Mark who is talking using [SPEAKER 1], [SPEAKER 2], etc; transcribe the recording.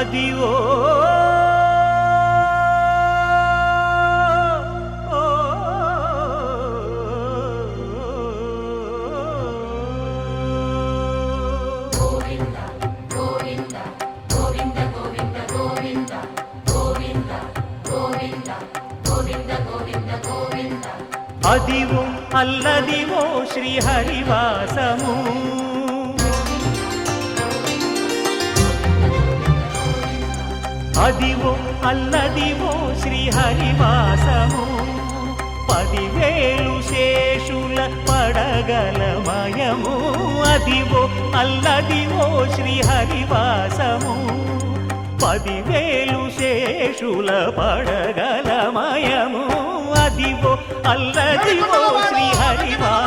[SPEAKER 1] Adivo Adivo Alladivo శ్రీహరివాసము Adivo Alladivo శ్రీహరివాసము 10,000 శేషుల పడగలమయము Adivo Alladivo శ్రీహరివాసము 10,000 శేషుల పడగలమయము Adivo Alladivo శ్రీహరివాసము